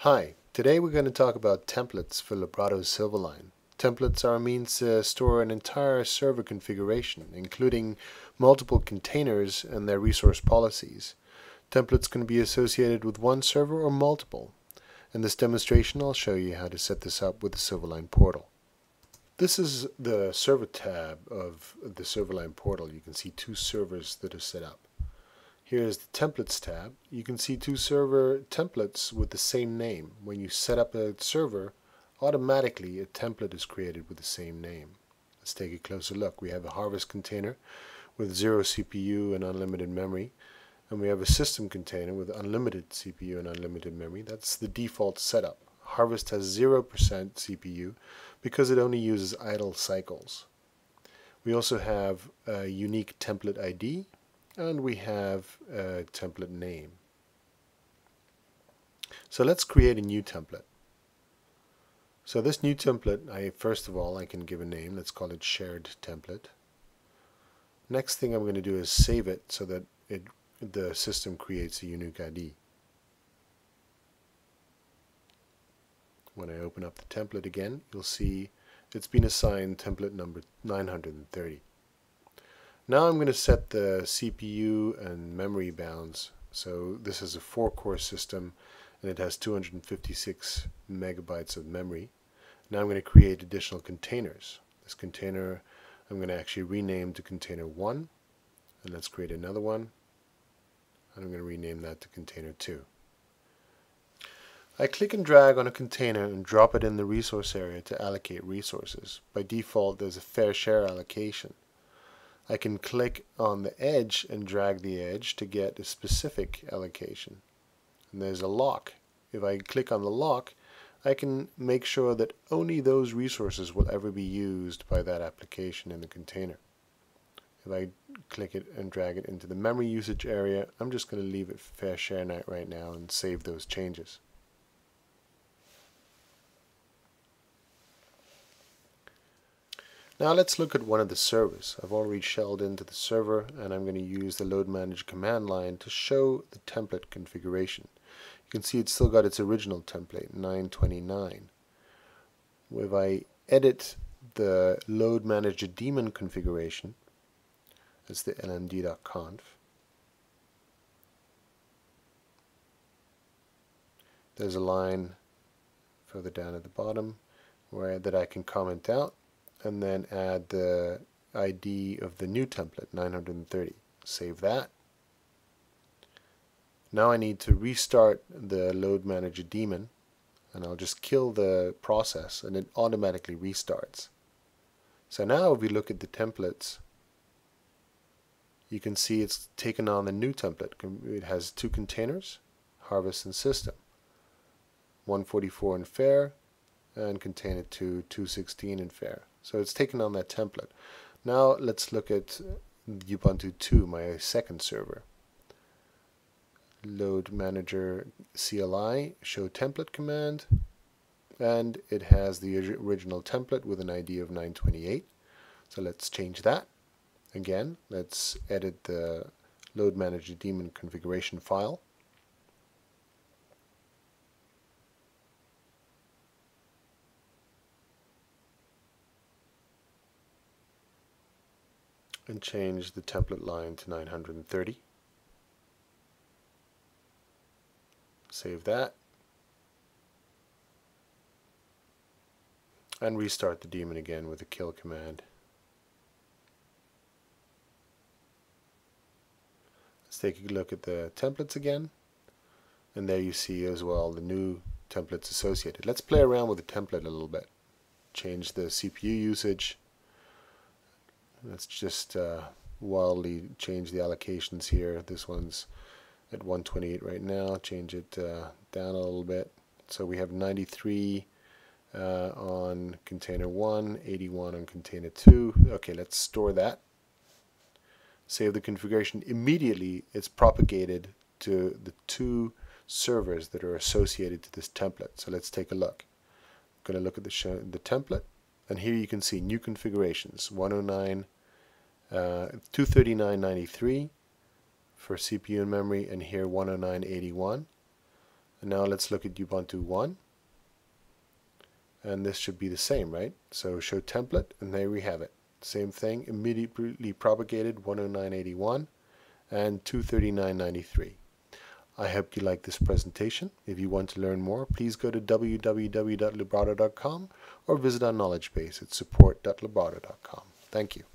Hi, today we're going to talk about templates for Librato Silverline. Templates are a means to store an entire server configuration, including multiple containers and their resource policies. Templates can be associated with one server or multiple. In this demonstration, I'll show you how to set this up with the Silverline portal. This is the server tab of the Silverline portal. You can see two servers that are set up. Here's the Templates tab. You can see two server templates with the same name. When you set up a server, automatically a template is created with the same name. Let's take a closer look. We have a harvest container with 0 CPU and unlimited memory, and we have a system container with unlimited CPU and unlimited memory. That's the default setup. Harvest has 0% CPU because it only uses idle cycles. We also have a unique template ID, and we have a template name. So let's create a new template. So this new template, first of all, I can give a name. Let's call it shared template. Next thing I'm going to do is save it so that the system creates a unique ID. When I open up the template again, you'll see it's been assigned template number 930. Now I'm going to set the CPU and memory bounds. So this is a 4-core system and it has 256 megabytes of memory. Now I'm going to create additional containers. This container I'm going to actually rename to container 1, and let's create another one, and I'm going to rename that to container 2. I click and drag on a container and drop it in the resource area to allocate resources. By default there's a fair share allocation. I can click on the edge and drag the edge to get a specific allocation. And there's a lock. If I click on the lock, I can make sure that only those resources will ever be used by that application in the container. If I click it and drag it into the memory usage area, I'm just going to leave it fair share right now and save those changes. Now let's look at one of the servers. I've already shelled into the server, and I'm going to use the load manager command line to show the template configuration. You can see it's still got its original template, 929. If I edit the load manager daemon configuration, that's the lmd.conf, there's a line further down at the bottom that I can comment out, and then add the ID of the new template, 930. Save that. Now I need to restart the load manager daemon, and I'll just kill the process and it automatically restarts. So now if we look at the templates, you can see it's taken on the new template. It has two containers, harvest and system, 144 in fair, and container 2, 216 in fair. So it's taken on that template. Now let's look at Ubuntu 2, my second server. Load manager CLI, show template command, and it has the original template with an ID of 928. So let's change that. Again, let's edit the load manager daemon configuration file. And change the template line to 930. Save that. And restart the daemon again with the kill command. Let's take a look at the templates again. And there you see as well the new templates associated. Let's play around with the template a little bit. Change the CPU usage. Let's just wildly change the allocations here. This one's at 128 right now. Change it down a little bit. So we have 93 on container 1, 81 on container 2. Okay, let's store that. Save the configuration. Immediately it's propagated to the two servers that are associated to this template. So let's take a look. I'm going to look at the template. And here you can see new configurations, 109, 239.93 for CPU and memory, and here 109.81. And now let's look at Ubuntu 1. And this should be the same, right? So show template, and there we have it. Same thing, immediately propagated 109.81 and 239.93. I hope you like this presentation. If you want to learn more, please go to www.librado.com or visit our knowledge base at support.librado.com. Thank you.